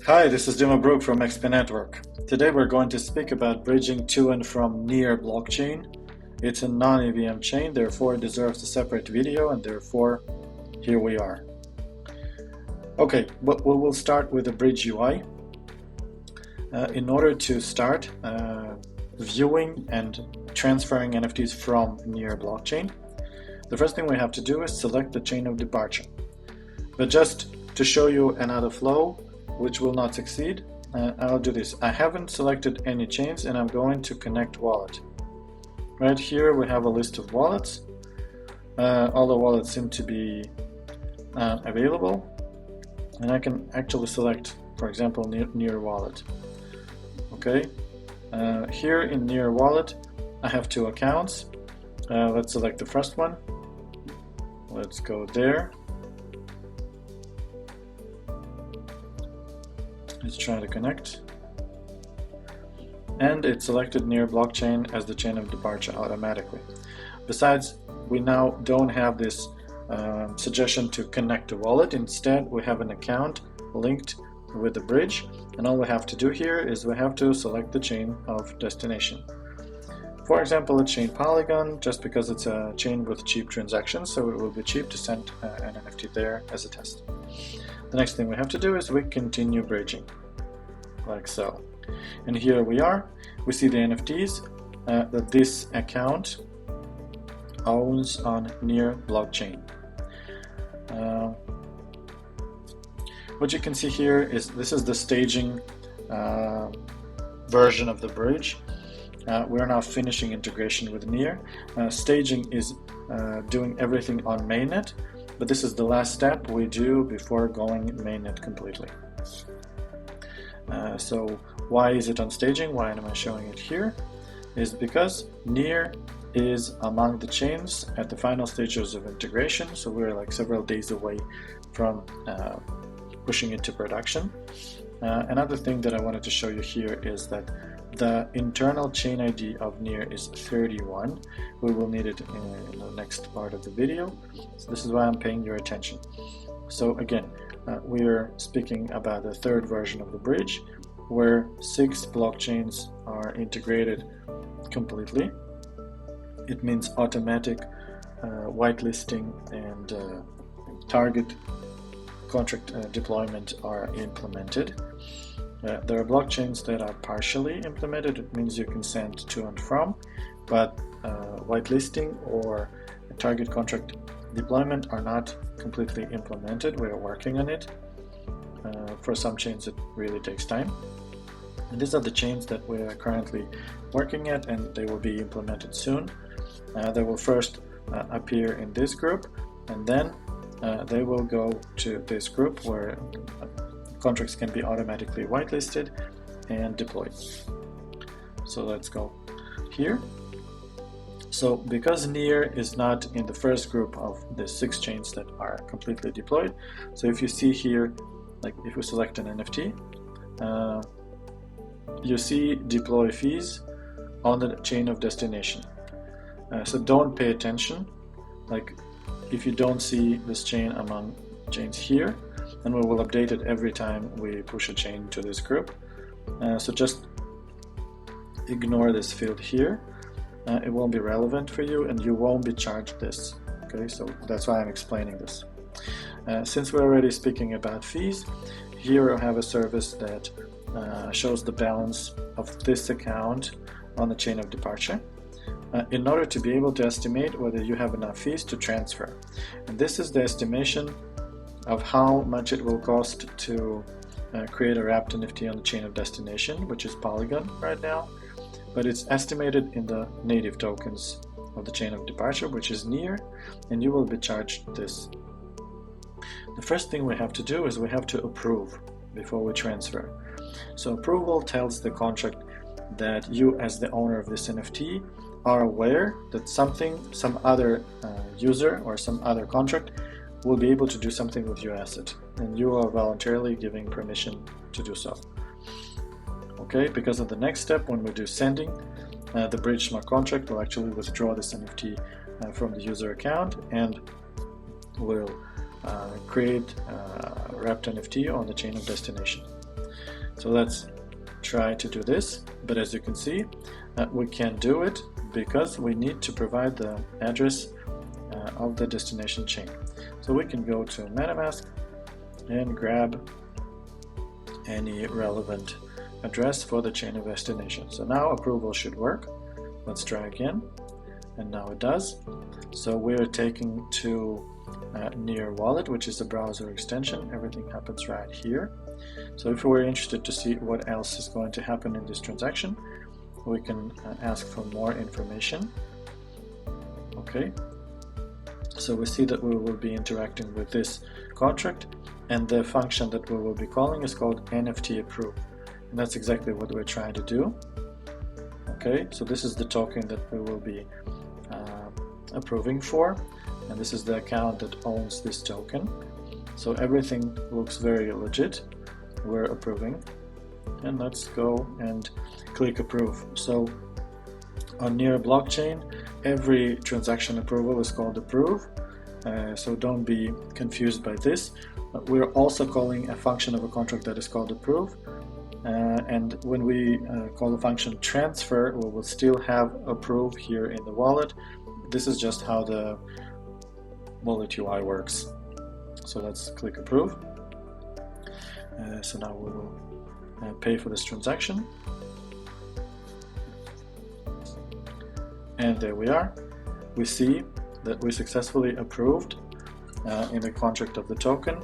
Hi, this is Dima Brook from XP.NETWORK. Today we're going to speak about bridging to and from near blockchain. It's a non-EVM chain, therefore it deserves a separate video, and therefore here we are. Okay, but we will start with the bridge UI. In order to start viewing and transferring NFTs from near blockchain, the first thing we have to do is select the chain of departure. But just to show you another flow, which will not succeed, I'll do this. I haven't selected any chains and I'm going to connect wallet. Right here we have a list of wallets. All the wallets seem to be available, and I can actually select, for example, near wallet. Okay, here in near wallet I have two accounts. Let's select the first one. Let's go there. Let's try to connect, and it's selected near blockchain as the chain of departure automatically. Besides, we now don't have this suggestion to connect a wallet. Instead, we have an account linked with the bridge, and all we have to do here is we have to select the chain of destination. For example, a chain Polygon, just because it's a chain with cheap transactions, so it will be cheap to send an NFT there as a test. The next thing we have to do is we continue bridging, like so. And here we are. We see the NFTs that this account owns on near blockchain. What you can see here is this is the staging version of the bridge. We're now finishing integration with near. Staging is doing everything on mainnet, but this is the last step we do before going mainnet completely. So why is it on staging? Why am I showing it here? Is because near is among the chains at the final stages of integration, so we're like several days away from pushing it to production. Another thing that I wanted to show you here is that the internal chain ID of near is 31. We will need it in the next part of the video. So this is why I'm paying your attention. So again, we are speaking about the third version of the bridge, where 6 blockchains are integrated completely. It means automatic whitelisting and target contract deployment are implemented. There are blockchains that are partially implemented. It means you can send to and from, but whitelisting or target contract deployment are not completely implemented. We are working on it. For some chains it really takes time. And these are the chains that we are currently working at, and they will be implemented soon. They will first appear in this group, and then they will go to this group where contracts can be automatically whitelisted and deployed. So let's go here. So because near is not in the first group of the 6 chains that are completely deployed, so if you see here, like if we select an NFT, you see deploy fees on the chain of destination. So don't pay attention, like if you don't see this chain among chains here, and we will update it every time we push a chain to this group. So just ignore this field here. It won't be relevant for you, and you won't be charged this. Okay, so that's why I'm explaining this. Since we're already speaking about fees, here I have a service that shows the balance of this account on the chain of departure, in order to be able to estimate whether you have enough fees to transfer. And this is the estimation of how much it will cost to create a wrapped NFT on the chain of destination, which is Polygon right now, but it's estimated in the native tokens of the chain of departure, which is near, and you will be charged this. The first thing we have to do is we have to approve before we transfer. So approval tells the contract that you, as the owner of this NFT, are aware that some other user or some other contract will be able to do something with your asset, and you are voluntarily giving permission to do so. Okay, because of the next step, when we do sending, the bridge smart contract will actually withdraw this NFT from the user account and will create a wrapped NFT on the chain of destination. So let's try to do this, but as you can see, we can't do it because we need to provide the address of the destination chain. So we can go to MetaMask and grab any relevant address for the chain of destination. So now approval should work. Let's try again, and now it does. So we're taking to Near Wallet, which is a browser extension. Everything happens right here. So if we're interested to see what else is going to happen in this transaction, we can ask for more information. Okay, so we see that we will be interacting with this contract, and the function that we will be calling is called NFT approve, and that's exactly what we're trying to do. Okay, so this is the token that we will be approving for, and this is the account that owns this token. So everything looks very legit. We're approving, and let's go and click approve. So on Near blockchain, every transaction approval is called approve, so don't be confused by this. We're also calling a function of a contract that is called approve, and when we call the function transfer, we will still have approve here in the wallet. This is just how the wallet UI works. So let's click approve. So now we will pay for this transaction, and there we are. We see that we successfully approved in the contract of the token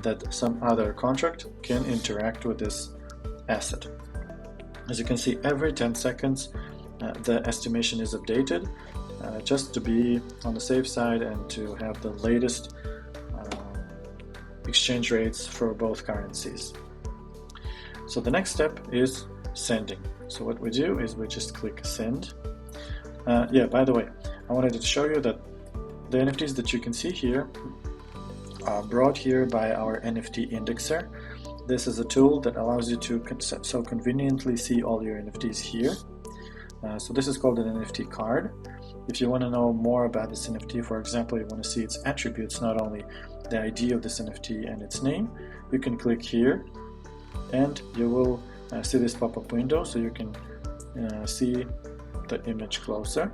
that some other contract can interact with this asset. As you can see, every 10 seconds the estimation is updated, just to be on the safe side and to have the latest exchange rates for both currencies. So the next step is sending. So what we do is we just click send. Yeah, by the way, I wanted to show you that the NFTs that you can see here are brought here by our NFT indexer. This is a tool that allows you to so conveniently see all your NFTs here. So this is called an NFT card. If you want to know more about this NFT, for example, you want to see its attributes, not only the ID of this NFT and its name, you can click here and you will see this pop-up window, so you can see the image closer,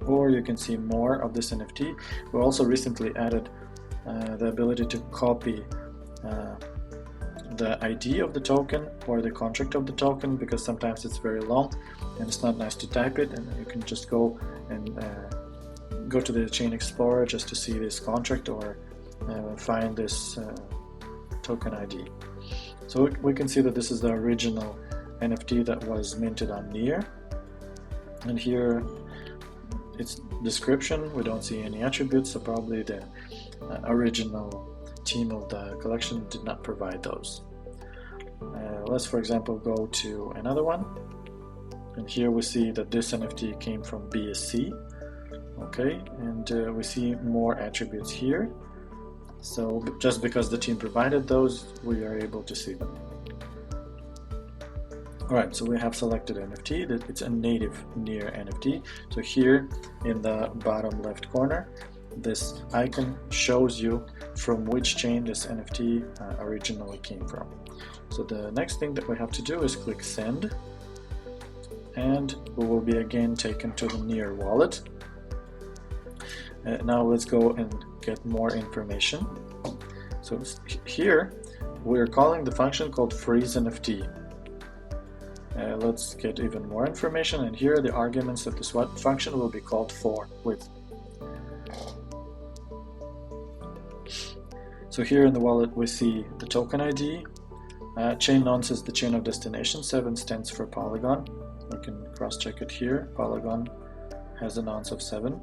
or you can see more of this NFT. We also recently added the ability to copy the ID of the token or the contract of the token, because sometimes it's very long and it's not nice to type it, and you can just go and go to the Chain Explorer just to see this contract or find this token ID. So we can see that this is the original NFT that was minted on Near, and here its description, we don't see any attributes, so probably the original team of the collection did not provide those. Let's, for example, go to another one, and here we see that this NFT came from BSC. Okay, and we see more attributes here. So just because the team provided those, we are able to see them. Alright, so we have selected NFT, that it's a native Near NFT. So here in the bottom left corner, this icon shows you from which chain this NFT originally came from. So the next thing that we have to do is click send, and we will be again taken to the Near wallet. Now let's go and get more information. So here we're calling the function called freeze NFT. Let's get even more information, and here are the arguments that this function will be called for with. So here in the wallet we see the token ID. Chain nonce is the chain of destination. 7 stands for Polygon. We can cross-check it here. Polygon has a nonce of 7.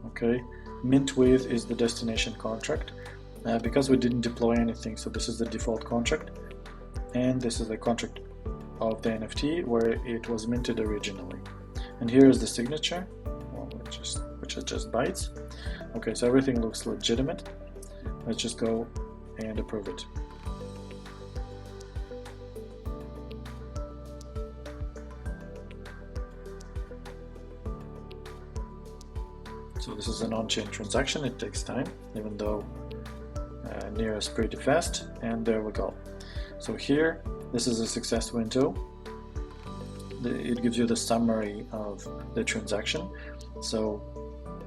Okay. Mint with is the destination contract. Because we didn't deploy anything, so this is the default contract, and this is the contract of the NFT where it was minted originally. And here is the signature, which is just bytes. Okay, so everything looks legitimate. Let's just go and approve it. So this is an on-chain transaction. It takes time, even though Near is pretty fast, and there we go. So here, this is a success window. It gives you the summary of the transaction. So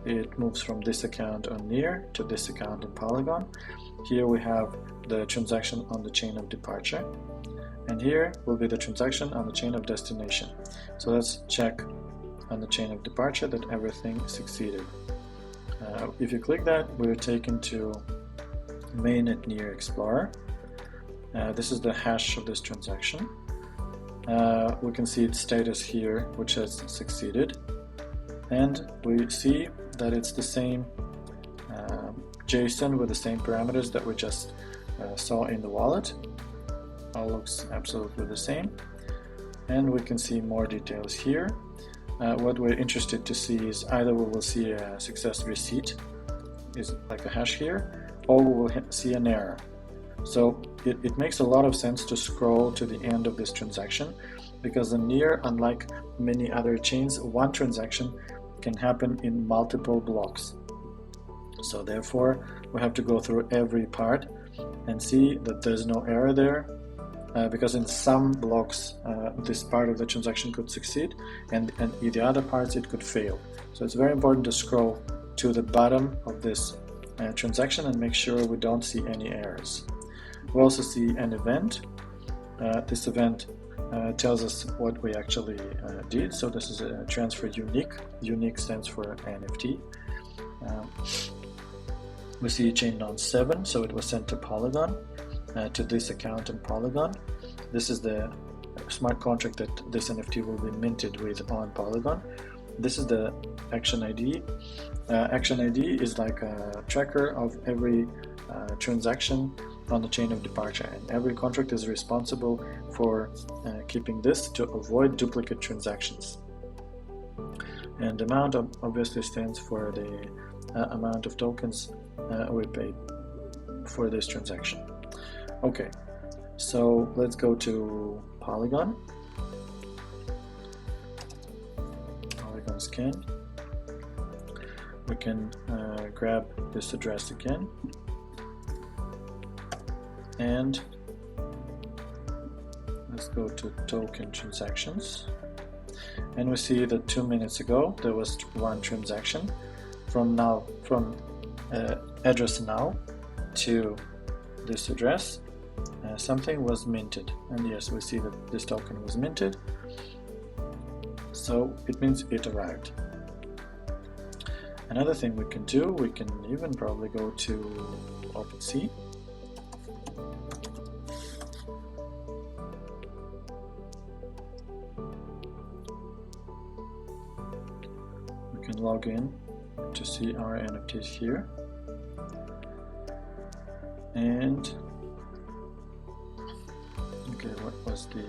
it moves from this account on Near to this account in Polygon. Here we have the transaction on the chain of departure, and here will be the transaction on the chain of destination. So let's check on the chain of departure that everything succeeded. If you click that, we're taken to mainnet Near Explorer. This is the hash of this transaction. We can see its status here, which has succeeded, and we see that it's the same JSON with the same parameters that we just saw in the wallet. All looks absolutely the same, and we can see more details here. What we're interested to see is either we will see a success receipt, is like a hash here, or we will see an error. So it makes a lot of sense to scroll to the end of this transaction, because in Near, unlike many other chains, one transaction can happen in multiple blocks. So therefore, we have to go through every part and see that there's no error there, because in some blocks this part of the transaction could succeed, and in the other parts it could fail. So it's very important to scroll to the bottom of this transaction and make sure we don't see any errors. We also see an event. This event tells us what we actually did. So this is a transfer unique. Unique stands for NFT. We see chain non-7, so it was sent to Polygon, to this account in Polygon. This is the smart contract that this NFT will be minted with on Polygon. This is the action ID. Action ID is like a tracker of every transaction on the chain of departure, and every contract is responsible for keeping this to avoid duplicate transactions. And amount obviously stands for the amount of tokens we paid for this transaction. Okay, so let's go to Polygon. Polygon scan. We can grab this address again, and let's go to token transactions, and we see that 2 minutes ago there was one transaction from address now to this address. Something was minted, and yes, we see that this token was minted, so it means it arrived. Another thing we can do, we can even probably go to OpenSea. We can log in to see our NFTs here, and okay, what was the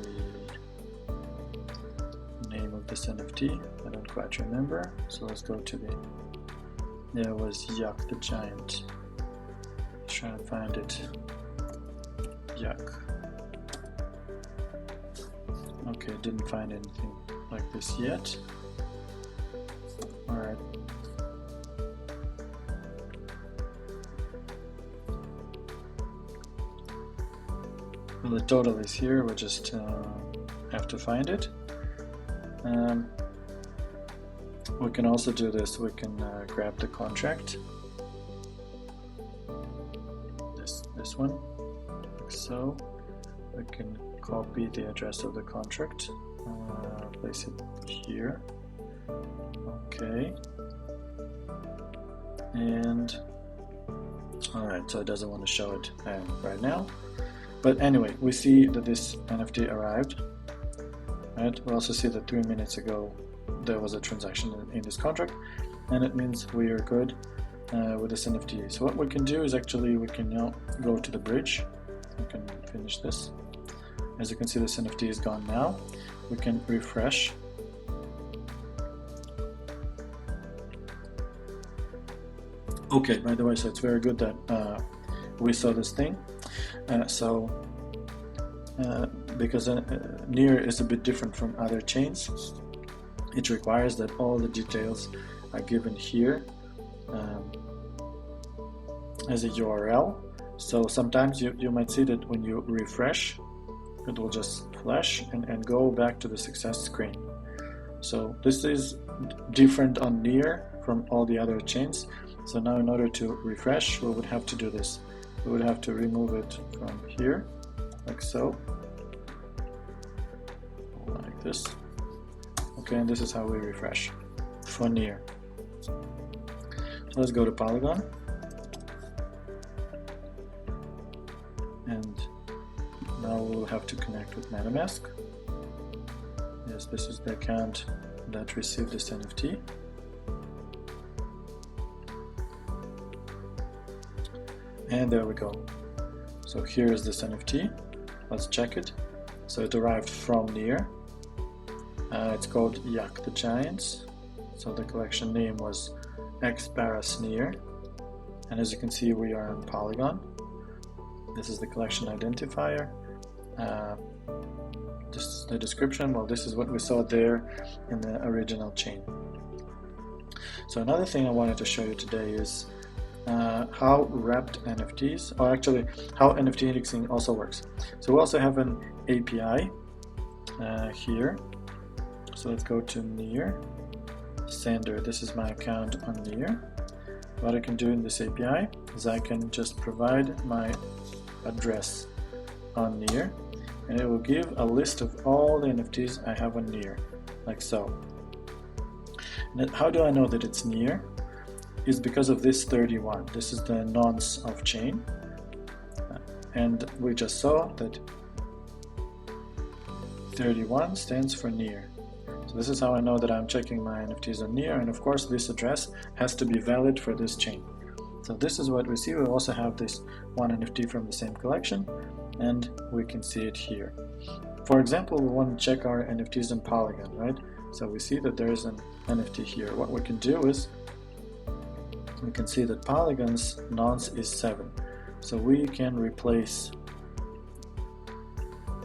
name of this NFT? I don't quite remember, so let's go to the, there was Yuck the Giant. Let's try and find it. Yuck. Okay, didn't find anything like this yet. Alright. Well, the total is here, we just have to find it. We can also do this, we can grab the contract, this one, like so. We can copy the address of the contract, place it here, okay, and alright, so it doesn't want to show it right now, but anyway, we see that this NFT arrived. Right? We also see that 3 minutes ago there was a transaction in this contract, and it means we are good with this NFT. So what we can do is actually we can now go to the bridge. We can finish this. As you can see, this NFT is gone now. We can refresh. Okay, by the way, so it's very good that we saw this thing. Because Near is a bit different from other chains, it requires that all the details are given here as a URL. So sometimes you might see that when you refresh, it will just flash and go back to the success screen. So this is different on Near from all the other chains. So now in order to refresh, we would have to do this. We would have to remove it from here, like so, like this. Okay, and this is how we refresh for Near. So let's go to Polygon. And now we'll have to connect with MetaMask. Yes, this is the account that received this NFT. And there we go. So here is this NFT. Let's check it. So it arrived from Near. It's called Yak the Giants. So the collection name was Near. And as you can see, we are on Polygon. This is the collection identifier. This is the description. Well, this is what we saw there in the original chain. So another thing I wanted to show you today is how wrapped NFTs, or actually how NFT indexing also works. So we also have an API here. So let's go to Near Sender. This is my account on Near. What I can do in this API is I can just provide my address on Near, and it will give a list of all the NFTs I have on Near, like so. And how do I know that it's Near? Is because of this 31. This is the nonce of chain, and we just saw that 31 stands for Near. So this is how I know that I'm checking my NFTs on Near, and of course this address has to be valid for this chain. So this is what we see. We also have this one NFT from the same collection, and we can see it here. For example, we want to check our NFTs in Polygon, right? So we see that there is an NFT here. What we can do is we can see that Polygon's nonce is 7. So we can replace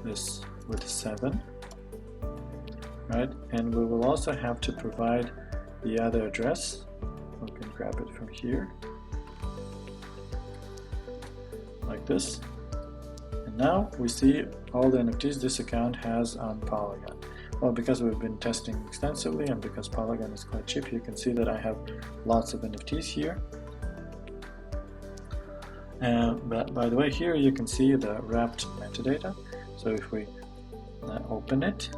this with 7, right? And we will also have to provide the other address. We can grab it from here, like this. And now we see all the NFTs this account has on Polygon. Well, because we've been testing extensively and because Polygon is quite cheap, you can see that I have lots of NFTs here. But by the way, here you can see the wrapped metadata. So if we open it,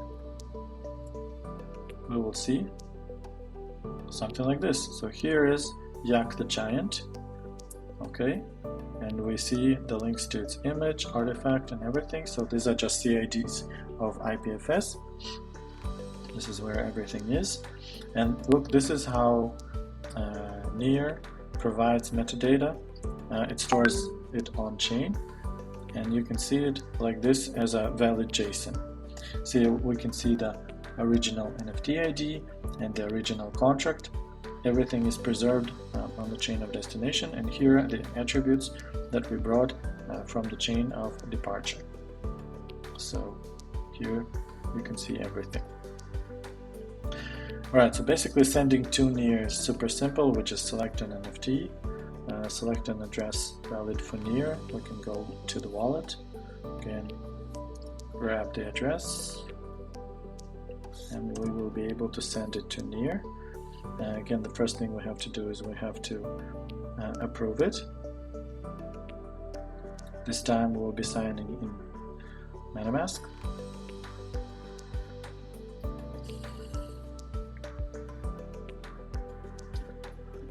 we will see something like this. So here is Yak the Giant, okay, and we see the links to its image, artifact, and everything. So these are just CIDs of IPFS. This is where everything is. And look, this is how Near provides metadata. It stores it on chain, and you can see it like this as a valid JSON. See, we can see the original NFT ID and the original contract. Everything is preserved on the chain of destination, and here are the attributes that we brought from the chain of departure. So here you can see everything. Alright, so basically sending to Near is super simple. We just select an NFT, select an address valid for Near. We can go to the wallet, again, grab the address, and we will be able to send it to Near. Again, the first thing we have to do is we have to approve it. This time we'll be signing in MetaMask.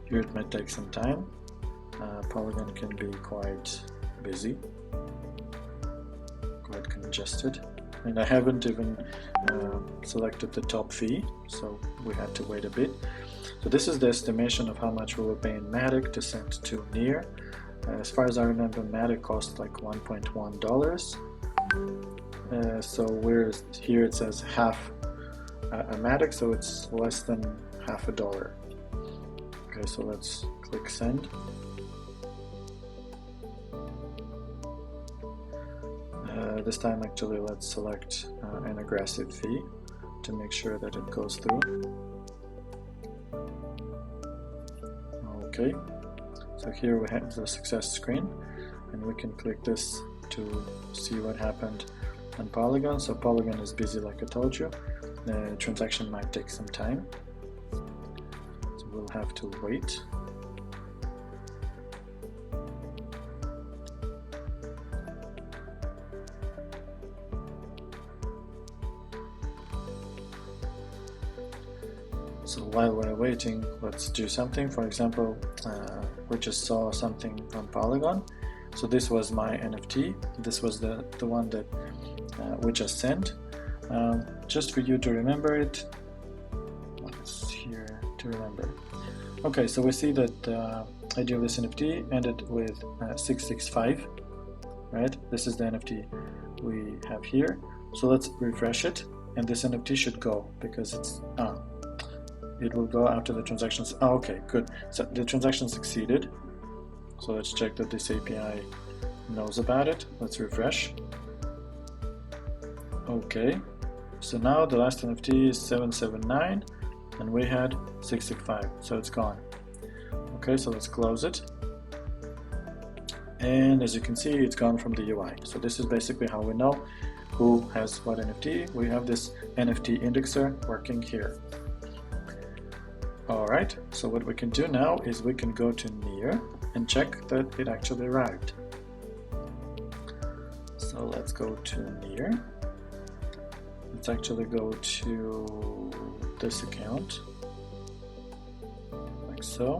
Here it might take some time. Polygon can be quite busy, quite congested, and I haven't even selected the top fee, so we had to wait a bit. So this is the estimation of how much we will pay in Matic to send to Near. As far as I remember, Matic cost like $1.1. So here it says half a Matic, so it's less than $0.50. Okay, so let's click send. This time actually let's select an aggressive fee to make sure that it goes through. Okay, so here we have the success screen, and we can click this to see what happened and Polygon. So Polygon is busy, like I told you. The transaction might take some time, so we'll have to wait. So while we're waiting, let's do something. For example, we just saw something on Polygon. So this was my NFT. This was the one that we just sent. Just for you to remember it. What's here to remember? Okay, so we see that ID of this NFT ended with 665, right? This is the NFT we have here. So let's refresh it, and this NFT should go because it's it will go after the transactions. Oh, okay, good. So the transaction succeeded. So let's check that this API knows about it. Let's refresh. Okay, so now the last NFT is 779 and we had 665, so it's gone. Okay, so let's close it. And as you can see, it's gone from the UI. So this is basically how we know who has what NFT. We have this NFT indexer working here. Alright, so what we can do now is we can go to near and check that it actually arrived. So let's go to near. Let's actually go to this account, like so,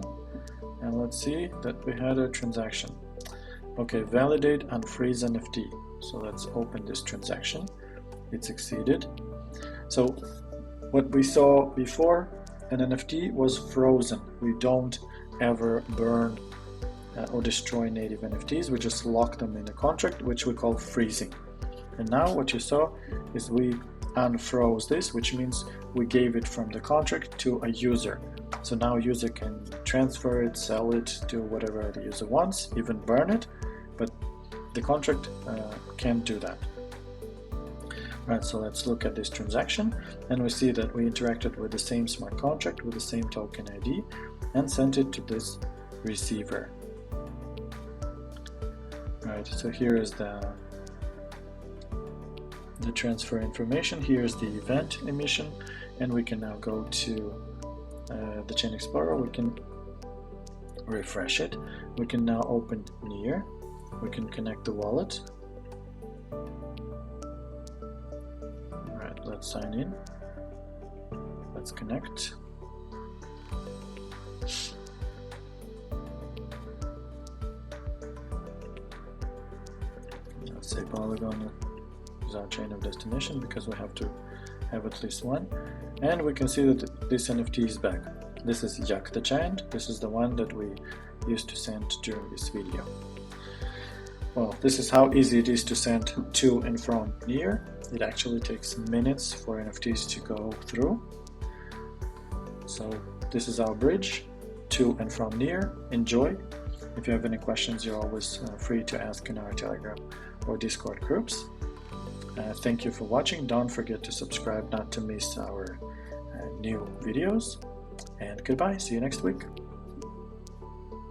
and let's see that we had a transaction. Okay, validate unfreeze NFT. So let's open this transaction. It succeeded. So what we saw before, an NFT was frozen. We don't ever burn or destroy native NFTs. We just lock them in a contract, which we call freezing. And now what you saw is we unfroze this, which means we gave it from the contract to a user. So now user can transfer it, sell it, do whatever the user wants, even burn it, but the contract can't do that. Right, so let's look at this transaction, and we see that we interacted with the same smart contract with the same token ID and sent it to this receiver. Right, so here is the transfer information. Here's the event emission, and we can now go to the Chain Explorer. We can refresh it. We can now open near. We can connect the wallet. Alright, let's sign in. Let's connect. Let's say Polygon is our chain of destination because we have to have at least one. And we can see that this NFT is back. This is Yak the Giant. This is the one that we used to send during this video. Well, this is how easy it is to send to and from near. It actually takes minutes for NFTs to go through. So this is our bridge to and from near. Enjoy. If you have any questions, you're always free to ask in our Telegram or Discord groups. Thank you for watching. Don't forget to subscribe not to miss our new videos. And goodbye. See you next week.